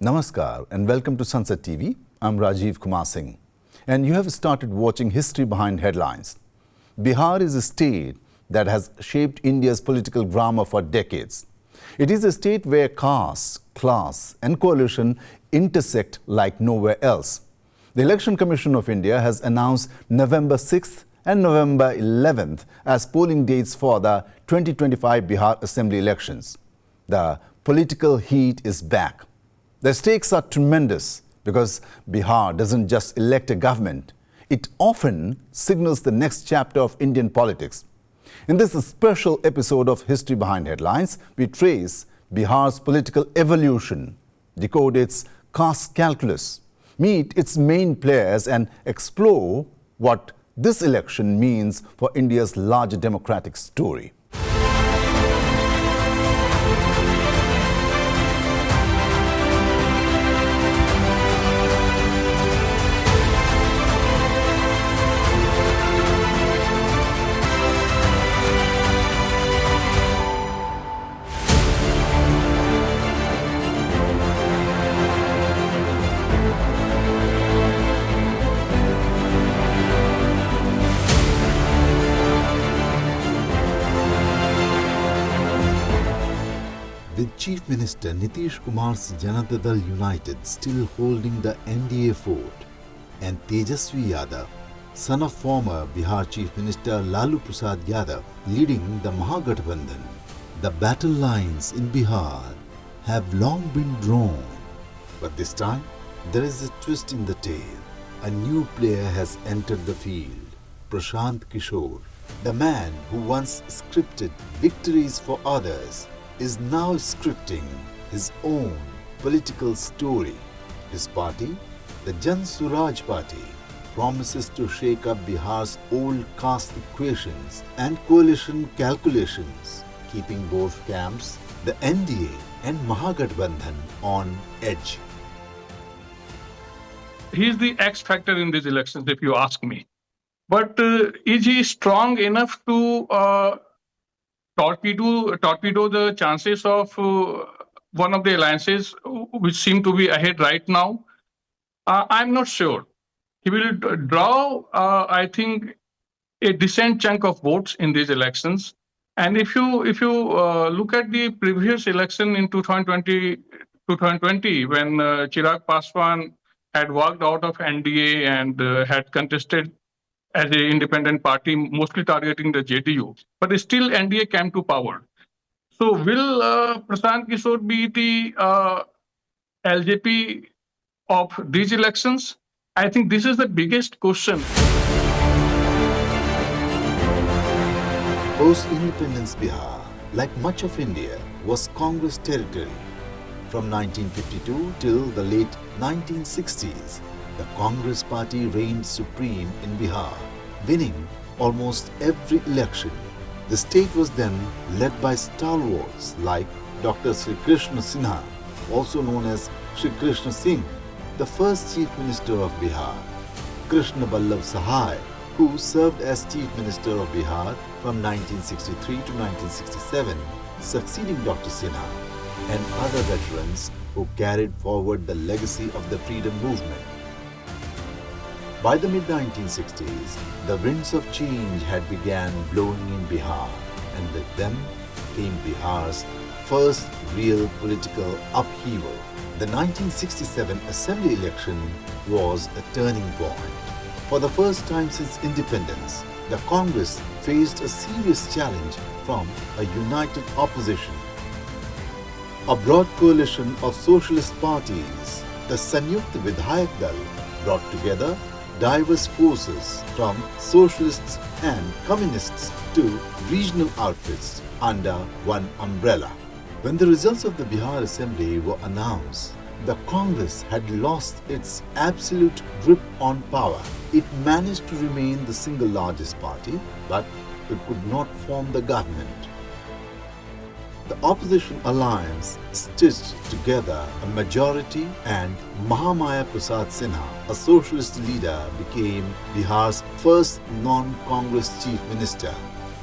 Namaskar and welcome to Sunset TV. I'm Rajiv Kumar Singh. And you have started watching History Behind Headlines. Bihar is a state that has shaped India's political grammar for decades. It is a state where caste, class and coalition intersect like nowhere else. The Election Commission of India has announced November 6th and November 11th as polling dates for the 2025 Bihar Assembly elections. The political heat is back. The stakes are tremendous because Bihar doesn't just elect a government, it often signals the next chapter of Indian politics. In this special episode of History Behind Headlines, we trace Bihar's political evolution, decode its caste calculus, meet its main players and explore what this election means for India's larger democratic story. With Chief Minister Nitish Kumar's Janata Dal United still holding the NDA fort and Tejasvi Yadav, son of former Bihar Chief Minister Lalu Prasad Yadav, leading the Mahagathbandhan, the battle lines in Bihar have long been drawn. But this time, there is a twist in the tale. A new player has entered the field, Prashant Kishore. The man who once scripted victories for others is now scripting his own political story. His party, the Jan Suraj Party, promises to shake up Bihar's old caste equations and coalition calculations, keeping both camps, the NDA and Mahagathbandhan, on edge. He's the X factor in these elections, if you ask me. But is he strong enough to torpedo the chances of one of the alliances which seem to be ahead right now? I'm not sure. He will draw, I think, a decent chunk of votes in these elections. And if you look at the previous election in 2020 when Chirag Paswan had walked out of NDA and had contested as an independent party, mostly targeting the JDU. But still NDA came to power. So will Prashant Kishore be the LJP of these elections? I think this is the biggest question. Post-independence Bihar, like much of India, was Congress territory. From 1952 till the late 1960s, the Congress party reigned supreme in Bihar, winning almost every election. The state was then led by stalwarts like Dr. Sri Krishna Sinha, also known as Sri Krishna Singh, the first Chief Minister of Bihar, Krishna Ballabh Sahai, who served as Chief Minister of Bihar from 1963 to 1967, succeeding Dr. Sinha, and other veterans who carried forward the legacy of the freedom movement. By the mid-1960s, the winds of change had begun blowing in Bihar, and with them came Bihar's first real political upheaval. The 1967 Assembly election was a turning point. For the first time since independence, the Congress faced a serious challenge from a united opposition. A broad coalition of socialist parties, the Sanyukt Vidhayak Dal, brought together diverse forces from socialists and communists to regional outfits under one umbrella. When the results of the Bihar Assembly were announced, the Congress had lost its absolute grip on power. It managed to remain the single largest party, but it could not form the government. The opposition alliance stitched together a majority and Mahamaya Prasad Sinha, a socialist leader, became Bihar's first non-Congress chief minister.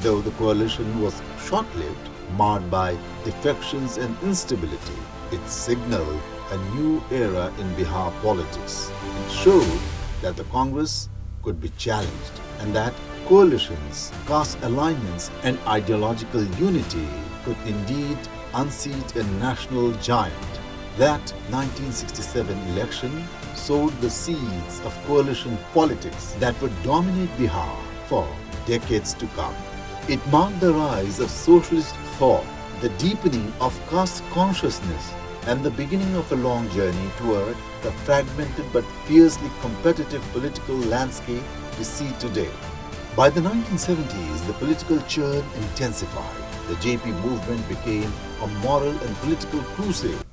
Though the coalition was short-lived, marred by defections and instability, it signaled a new era in Bihar politics. It showed that the Congress could be challenged and that coalitions, caste alignments, and ideological unity could indeed unseat a national giant. That 1967 election sowed the seeds of coalition politics that would dominate Bihar for decades to come. It marked the rise of socialist thought, the deepening of caste consciousness, and the beginning of a long journey toward the fragmented but fiercely competitive political landscape we see today. By the 1970s, the political churn intensified. The JP movement became a moral and political crusade,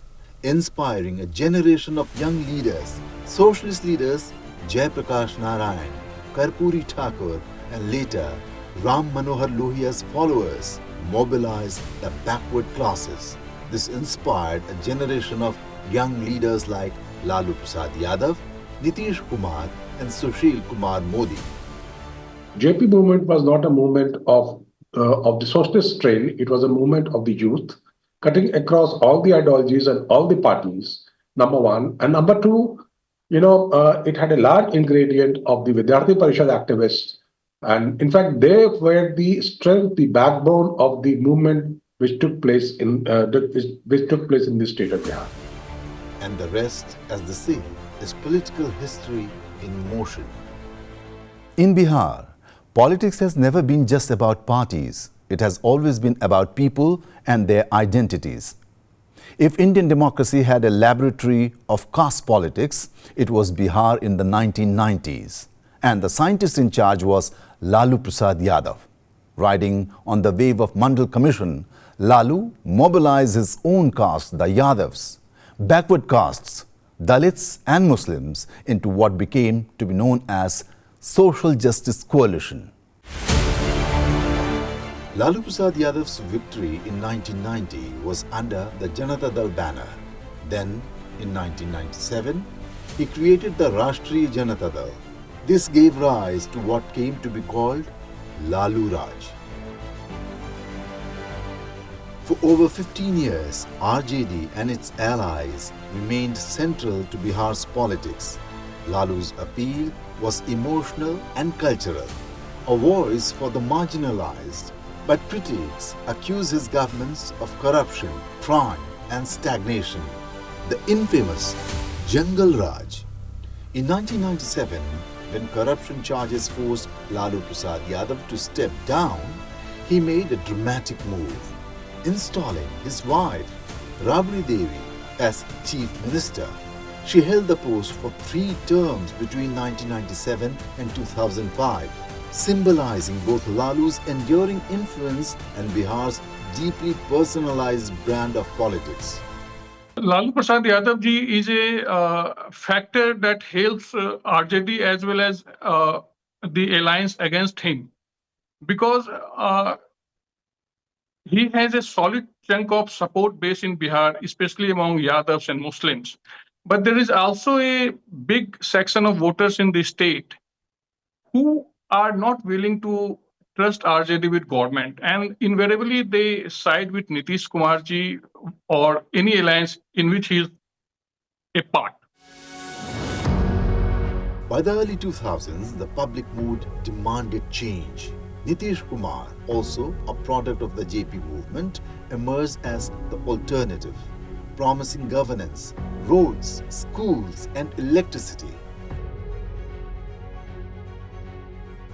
inspiring a generation of young leaders, socialist leaders Jai Prakash Narayan, Karpuri Thakur, and later Ram Manohar Lohia's followers mobilized the backward classes. This inspired a generation of young leaders like Lalu Prasad Yadav, Nitish Kumar, and Sushil Kumar Modi. JP movement was not a movement of the socialist strain. It was a movement of the youth, cutting across all the ideologies and all the parties, number one. And number two, it had a large ingredient of the Vidyarthi Parishad activists. And in fact, they were the strength, the backbone of the movement which took place in the state of Bihar. And the rest, as they say, is political history in motion. In Bihar, politics has never been just about parties. It has always been about people and their identities. If Indian democracy had a laboratory of caste politics, it was Bihar in the 1990s. And the scientist in charge was Lalu Prasad Yadav. Riding on the wave of Mandal Commission, Lalu mobilized his own caste, the Yadavs, backward castes, Dalits and Muslims into what became to be known as Social Justice Coalition. Lalu Prasad Yadav's victory in 1990 was under the Janata Dal banner. Then, in 1997, he created the Rashtriya Janata Dal. This gave rise to what came to be called Lalu Raj. For over 15 years, RJD and its allies remained central to Bihar's politics. Lalu's appeal was emotional and cultural, a voice for the marginalized. But critics accuse his governments of corruption, crime, and stagnation. The infamous Jangal Raj. In 1997, when corruption charges forced Lalu Prasad Yadav to step down, he made a dramatic move, installing his wife, Rabri Devi, as Chief Minister. She held the post for 3 terms between 1997 and 2005, symbolizing both Lalu's enduring influence and Bihar's deeply personalized brand of politics. Lalu Prasad Yadav ji is a factor that helps RJD as well as the alliance against him, because he has a solid chunk of support base in Bihar, especially among Yadavs and Muslims. But there is also a big section of voters in the state who are not willing to trust RJD with government, and invariably they side with Nitish Kumar ji or any alliance in which he is a part. By the early 2000s, the public mood demanded change. Nitish Kumar, also a product of the JP movement, emerged as the alternative, promising governance, roads, schools, and electricity.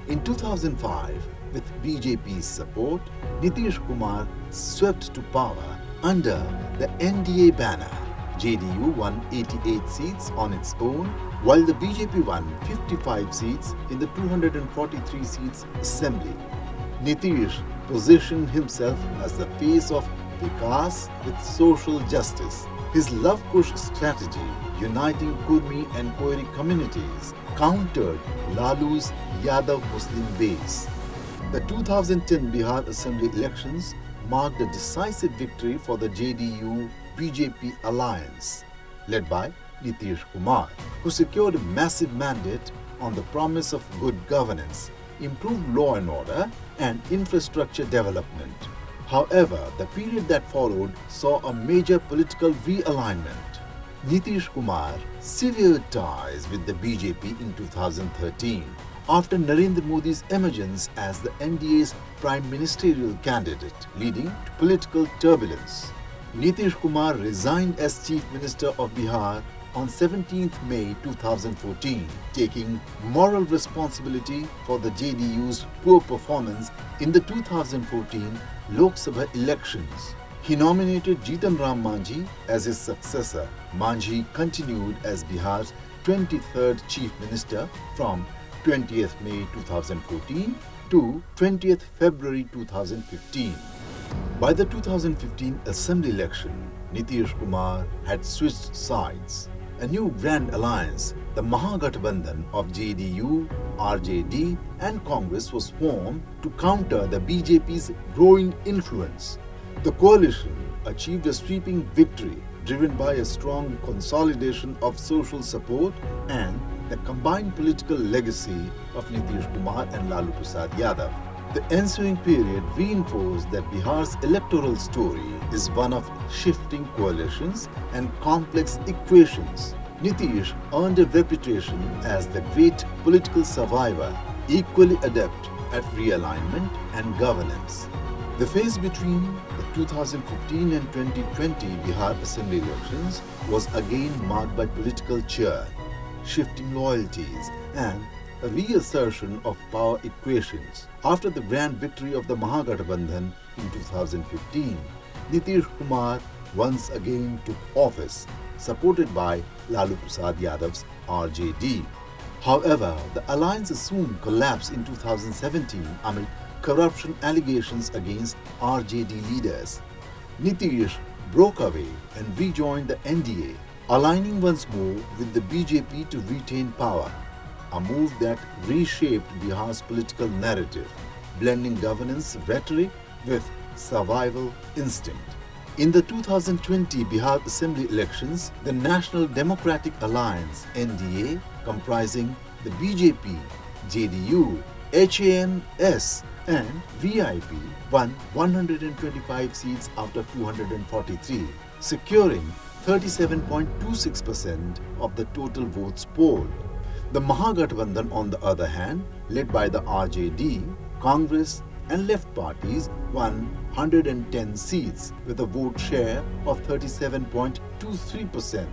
In 2005, with BJP's support, Nitish Kumar swept to power under the NDA banner. JDU won 88 seats on its own, while the BJP won 55 seats in the 243 seats assembly. Nitish positioned himself as the face of Vikas with social justice. His Love Kush strategy, uniting Kurmi and Koiri communities, countered Lalu's Yadav Muslim base. The 2010 Bihar Assembly elections marked a decisive victory for the JDU-BJP alliance, led by Nitish Kumar, who secured a massive mandate on the promise of good governance, improved law and order, and infrastructure development. However, the period that followed saw a major political realignment. Nitish Kumar severed ties with the BJP in 2013 after Narendra Modi's emergence as the NDA's prime ministerial candidate, leading to political turbulence. Nitish Kumar resigned as Chief Minister of Bihar on 17th May 2014, taking moral responsibility for the JDU's poor performance in the 2014 Lok Sabha elections. He nominated Jitan Ram Manjhi as his successor. Manjhi continued as Bihar's 23rd Chief Minister from 20th May 2014 to 20th February 2015. By the 2015 Assembly election, Nitish Kumar had switched sides. A new grand alliance, the Mahagathbandhan of JDU, RJD and Congress was formed to counter the BJP's growing influence. The coalition achieved a sweeping victory driven by a strong consolidation of social support and the combined political legacy of Nitish Kumar and Lalu Prasad Yadav. The ensuing period reinforced that Bihar's electoral story is one of shifting coalitions and complex equations. Nitish earned a reputation as the great political survivor, equally adept at realignment and governance. The phase between the 2015 and 2020 Bihar Assembly elections was again marked by political churn, shifting loyalties, and a reassertion of power equations. After the grand victory of the Mahagathbandhan in 2015, Nitish Kumar once again took office, supported by Lalu Prasad Yadav's RJD. However, the alliance soon collapsed in 2017 amid corruption allegations against RJD leaders. Nitish broke away and rejoined the NDA, aligning once more with the BJP to retain power, a move that reshaped Bihar's political narrative, blending governance rhetoric with survival instinct. In the 2020 Bihar Assembly elections, the National Democratic Alliance (NDA), comprising the BJP, JDU, HANS and VIP, won 125 seats out of 243, securing 37.26% of the total votes polled. The Mahagathbandhan, on the other hand, led by the RJD, Congress and left parties, won 110 seats with a vote share of 37.23%.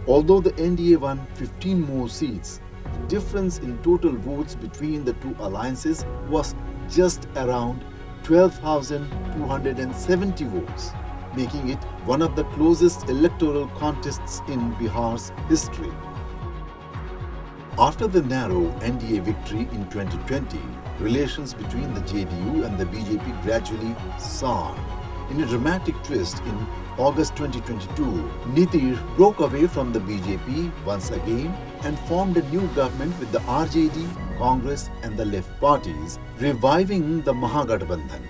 Although the NDA won 15 more seats, the difference in total votes between the two alliances was just around 12,270 votes, making it one of the closest electoral contests in Bihar's history. After the narrow NDA victory in 2020, relations between the JDU and the BJP gradually soured. In a dramatic twist in August 2022, Nitish broke away from the BJP once again and formed a new government with the RJD, Congress and the left parties, reviving the Mahagathbandhan.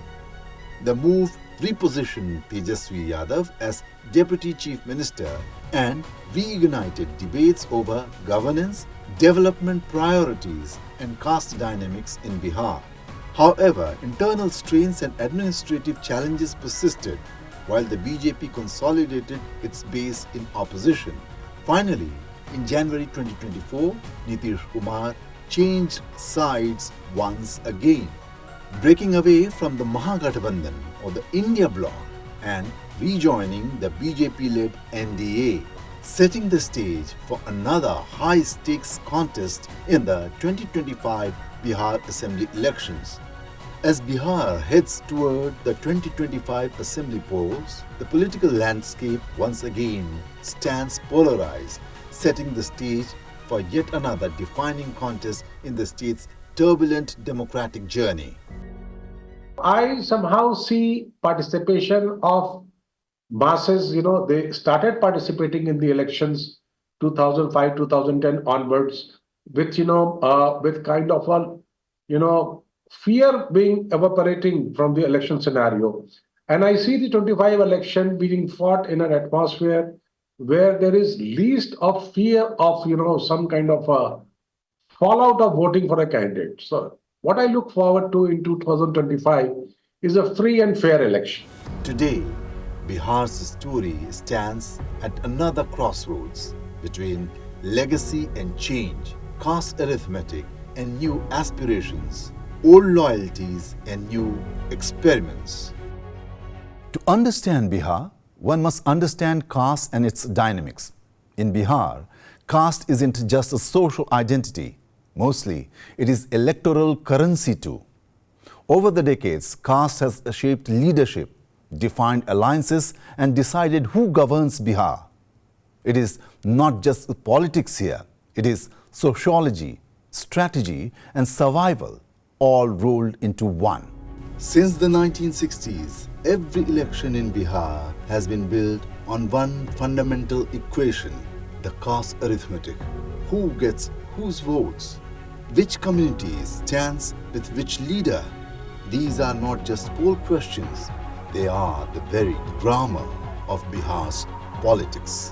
The move repositioned Tejaswi Yadav as Deputy Chief Minister and reignited debates over governance, development priorities and caste dynamics in Bihar. However, internal strains and administrative challenges persisted while the BJP consolidated its base in opposition. Finally, in January 2024, Nitish Kumar changed sides once again, breaking away from the Mahagathbandhan or the India bloc and rejoining the BJP-led NDA, setting the stage for another high-stakes contest in the 2025 Bihar Assembly elections. As Bihar heads toward the 2025 Assembly polls, the political landscape once again stands polarized, setting the stage for yet another defining contest in the state's turbulent democratic journey. I somehow see participation of masses. They started participating in the elections 2005, 2010 onwards with, with kind of a, fear being evaporating from the election scenario. And I see the 25 election being fought in an atmosphere where there is least of fear of, some kind of a fallout of voting for a candidate. So what I look forward to in 2025 is a free and fair election. Today, Bihar's story stands at another crossroads between legacy and change, caste arithmetic and new aspirations, old loyalties and new experiments. To understand Bihar, one must understand caste and its dynamics. In Bihar, caste isn't just a social identity. Mostly, it is electoral currency too. Over the decades, caste has shaped leadership, defined alliances, and decided who governs Bihar. It is not just politics here, it is sociology, strategy, and survival, all rolled into one. Since the 1960s, every election in Bihar has been built on one fundamental equation, the caste arithmetic. Who gets whose votes? Which community stands with which leader? These are not just poll questions, they are the very grammar of Bihar's politics.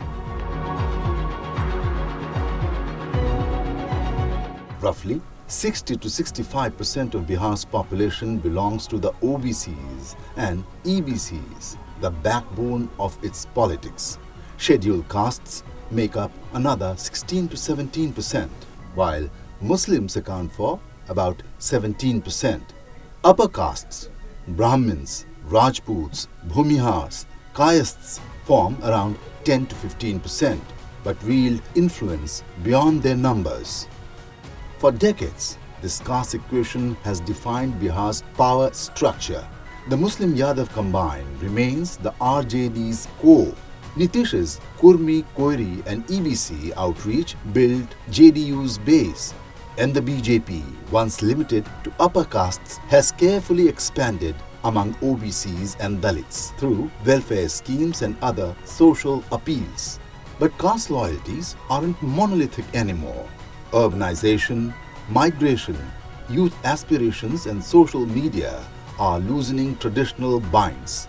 Roughly 60 to 65% of Bihar's population belongs to the OBCs and EBCs, the backbone of its politics. Scheduled castes make up another 16 to 17%, while Muslims account for about 17%. Upper castes, Brahmins, Rajputs, Bhumihars, Kayasts form around 10 to 15%, but wield influence beyond their numbers. For decades, this caste equation has defined Bihar's power structure. The Muslim Yadav combine remains the RJD's core. Nitish's Kurmi, Koiri and EBC outreach built JDU's base. And the BJP, once limited to upper castes, has carefully expanded among OBCs and Dalits through welfare schemes and other social appeals. But caste loyalties aren't monolithic anymore. Urbanization, migration, youth aspirations and social media are loosening traditional binds.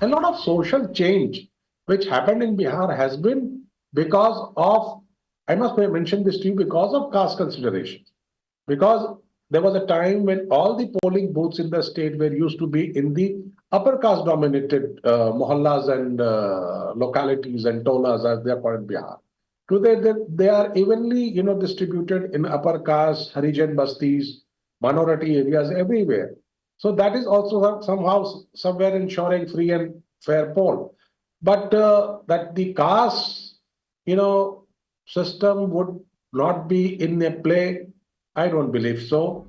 A lot of social change which happened in Bihar has been because of, I must mention this to you, because of caste considerations. Because there was a time when all the polling booths in the state were used to be in the upper caste dominated mohallas and localities and tolas as they are called in Bihar. Today they are evenly distributed in upper caste, Harijan bastis, minority areas everywhere. So that is also somehow somewhere ensuring free and fair poll. But that the caste system would not be in a play, I don't believe so.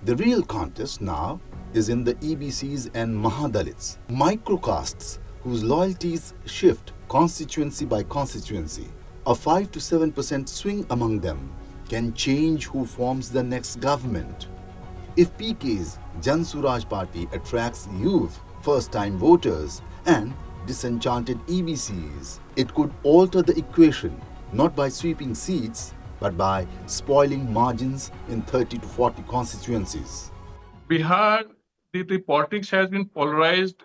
The real contest now is in the EBCs and Mahadalits, microcastes whose loyalties shift constituency by constituency. A 5 to 7% swing among them can change who forms the next government. If PK's Jan Suraj party attracts youth, first-time voters and disenchanted EBCs, it could alter the equation, not by sweeping seats, but by spoiling margins in 30 to 40 constituencies. Bihar, the politics has been polarized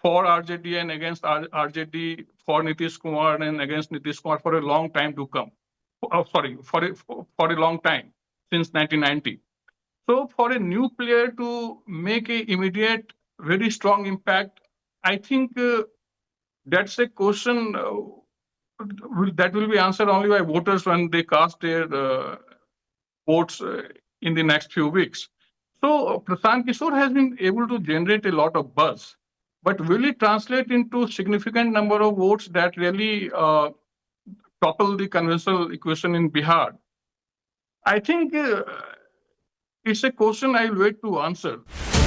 for RJD and against RJD, for Nitish Kumar and against Nitish Kumar for a long time to come. For a long time, since 1990. So for a new player to make an immediate, very strong impact, I think that's a question that will be answered only by voters when they cast their votes in the next few weeks. So Prashant Kishore has been able to generate a lot of buzz, but will it translate into significant number of votes that really topple the conventional equation in Bihar? I think it's a question I'll wait to answer.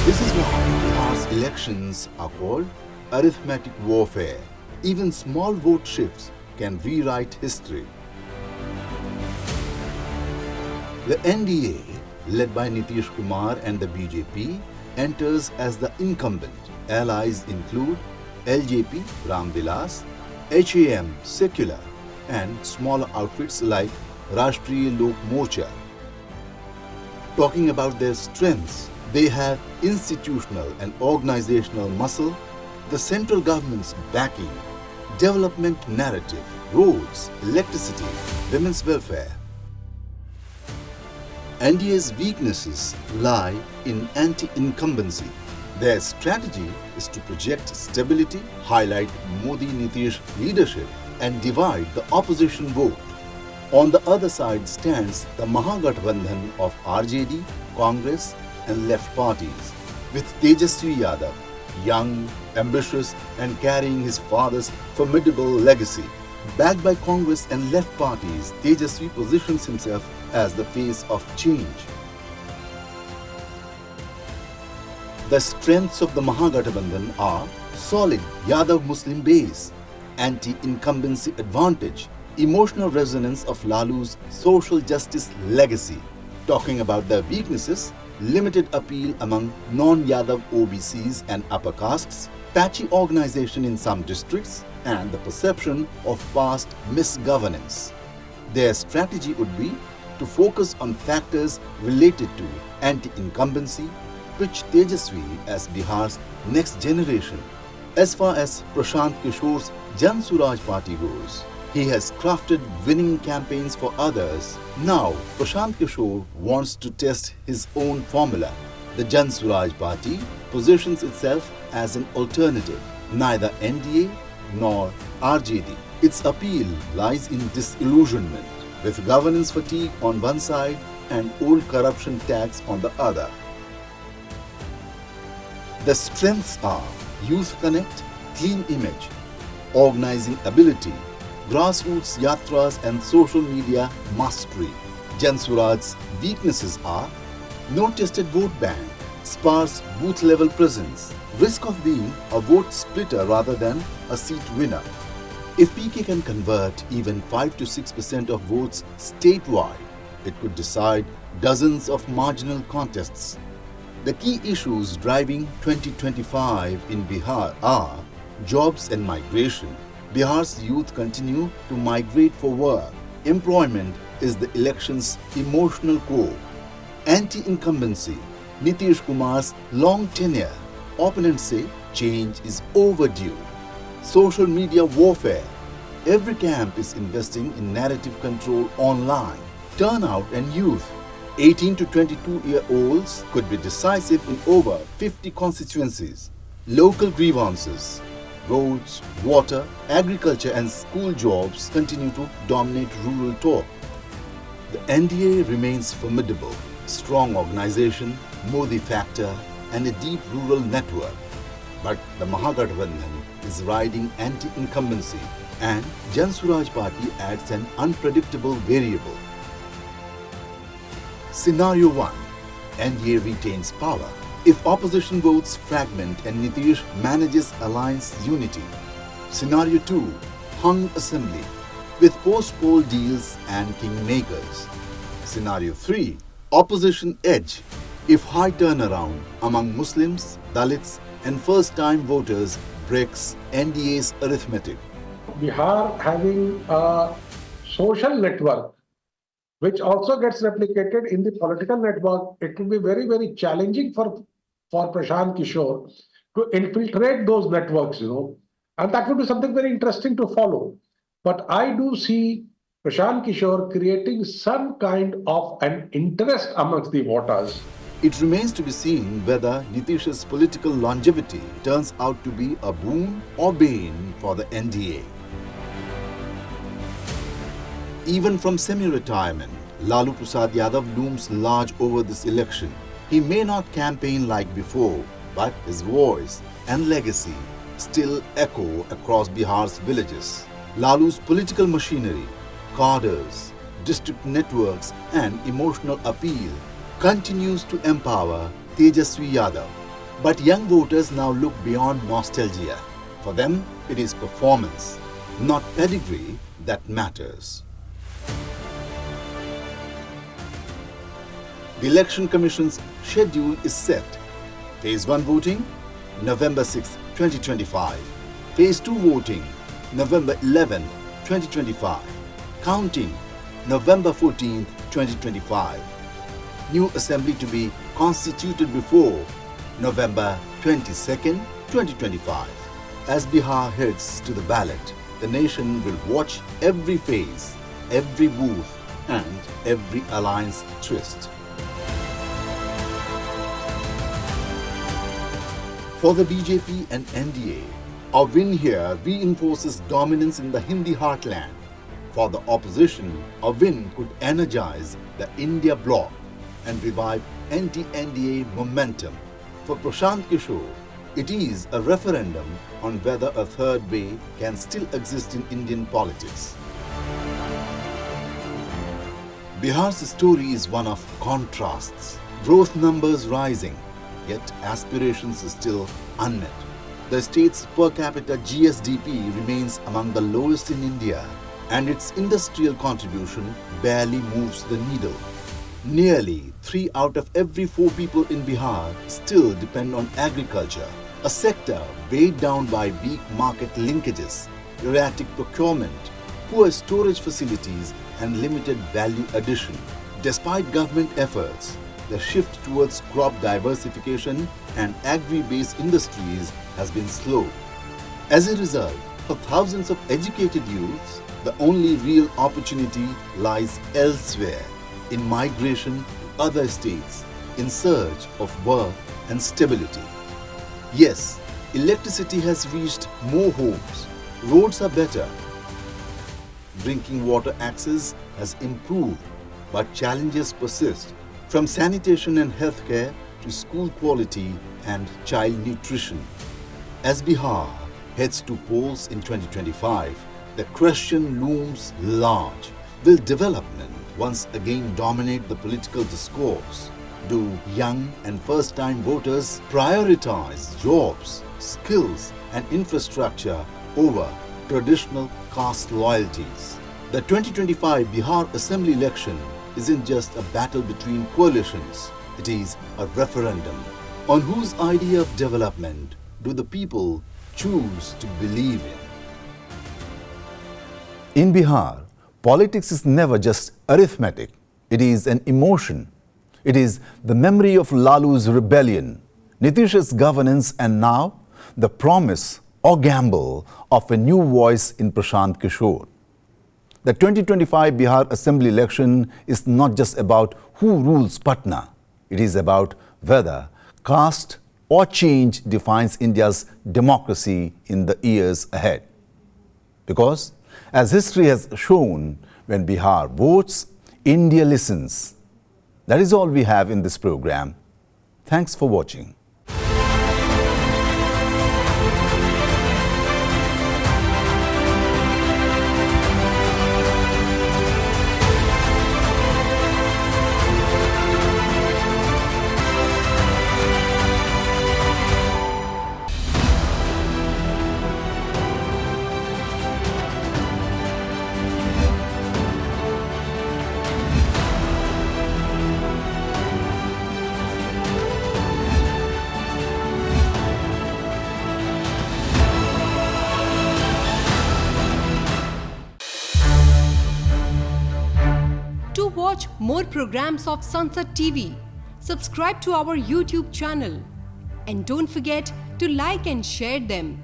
This is why Bihar's elections are called arithmetic warfare. Even small vote shifts can rewrite history. The NDA, led by Nitish Kumar and the BJP, enters as the incumbent. Allies include LJP, Ram Vilas, HAM, Secular, and smaller outfits like Rashtriya Lok Morcha. Talking about their strengths, they have institutional and organizational muscle, the central government's backing, development narrative, roads, electricity, women's welfare. NDA's weaknesses lie in anti-incumbency. Their strategy is to project stability, highlight Modi-Nitish leadership, and divide the opposition vote. On the other side stands the Mahagathbandhan of RJD, Congress, and left parties, with Tejaswi Yadav, young, ambitious, and carrying his father's formidable legacy. Backed by Congress and left parties, Tejaswi positions himself as the face of change. The strengths of the Mahagathbandhan are solid Yadav Muslim base, anti-incumbency advantage, emotional resonance of Lalu's social justice legacy. Talking about their weaknesses, limited appeal among non-Yadav OBCs and upper castes, patchy organization in some districts, and the perception of past misgovernance. Their strategy would be to focus on factors related to anti-incumbency, pitch Tejaswi as Bihar's next generation. As far as Prashant Kishore's Jan Suraj party goes, he has crafted winning campaigns for others. Now, Prashant Kishore wants to test his own formula. The Jan Suraj party positions itself as an alternative, neither NDA nor RJD. Its appeal lies in disillusionment, with governance fatigue on one side and old corruption tax on the other. The strengths are youth connect, clean image, organizing ability, grassroots yatras and social media mastery. Jan Suraj's weaknesses are no tested vote bank, sparse booth level presence, risk of being a vote splitter rather than a seat winner. If PK can convert even 5 to 6% of votes statewide, it could decide dozens of marginal contests. The key issues driving 2025 in Bihar are jobs and migration. Bihar's youth continue to migrate for work. Employment is the election's emotional core. Anti-incumbency, Nitish Kumar's long tenure. Opponents say change is overdue. Social media warfare. Every camp is investing in narrative control online. Turnout and youth. 18 to 22-year-olds could be decisive in over 50 constituencies. Local grievances. Roads, water, agriculture and school jobs continue to dominate rural talk. The NDA remains formidable. Strong organization, Modi factor and a deep rural network. But the Mahagathbandhan is riding anti-incumbency and Jan Suraj party adds an unpredictable variable. Scenario 1. NDA retains power. If opposition votes fragment and Nitish manages alliance unity. Scenario 2. Hung assembly with post-poll deals and kingmakers. Scenario 3. Opposition edge if high turnaround among Muslims, Dalits and first-time voters breaks NDA's arithmetic. Bihar having a social network which also gets replicated in the political network, it will be very, very challenging for Prashant Kishore to infiltrate those networks, and that would be something very interesting to follow. But I do see Prashant Kishore creating some kind of an interest amongst the voters. It remains to be seen whether Nitish's political longevity turns out to be a boon or bane for the NDA. Even from semi-retirement, Lalu Prasad Yadav looms large over this election. He may not campaign like before, but his voice and legacy still echo across Bihar's villages. Lalu's political machinery, cadres, district networks and emotional appeal continues to empower Tejaswi Yadav. But young voters now look beyond nostalgia. For them, it is performance, not pedigree, that matters. The Election Commission's schedule is set. Phase 1 voting, November 6, 2025. Phase 2 voting, November 11, 2025. Counting, November 14, 2025. New assembly to be constituted before November 22nd, 2025. As Bihar heads to the ballot, the nation will watch every phase, every booth and every alliance twist. For the BJP and NDA, a win here reinforces dominance in the Hindi heartland. For the opposition, a win could energize the India bloc and revive anti-NDA momentum. For Prashant Kishore, it is a referendum on whether a third way can still exist in Indian politics. Bihar's story is one of contrasts. Growth numbers rising, yet aspirations are still unmet. The state's per capita GSDP remains among the lowest in India, and its industrial contribution barely moves the needle. Nearly 3 out of every 4 people in Bihar still depend on agriculture, a sector weighed down by weak market linkages, erratic procurement, poor storage facilities, and limited value addition. Despite government efforts, the shift towards crop diversification and agri-based industries has been slow. As a result, for thousands of educated youths, the only real opportunity lies elsewhere, in migration to other states, in search of work and stability. Yes, electricity has reached more homes, roads are better, drinking water access has improved, but challenges persist, from sanitation and healthcare to school quality and child nutrition. As Bihar heads to polls in 2025, the question looms large. Will development once again dominate the political discourse? Do young and first-time voters prioritize jobs, skills, and infrastructure over traditional caste loyalties? The 2025 Bihar Assembly election isn't just a battle between coalitions, it is a referendum. On whose idea of development do the people choose to believe in? In Bihar, politics is never just arithmetic. It is an emotion. It is the memory of Lalu's rebellion, Nitish's governance, and now the promise or gamble of a new voice in Prashant Kishore. The 2025 Bihar Assembly election is not just about who rules Patna. It is about whether caste or change defines India's democracy in the years ahead. Because, as history has shown, when Bihar votes, India listens. That is all we have in this program. Thanks for watching. To watch more programs of Sunset TV, subscribe to our YouTube channel and don't forget to like and share them.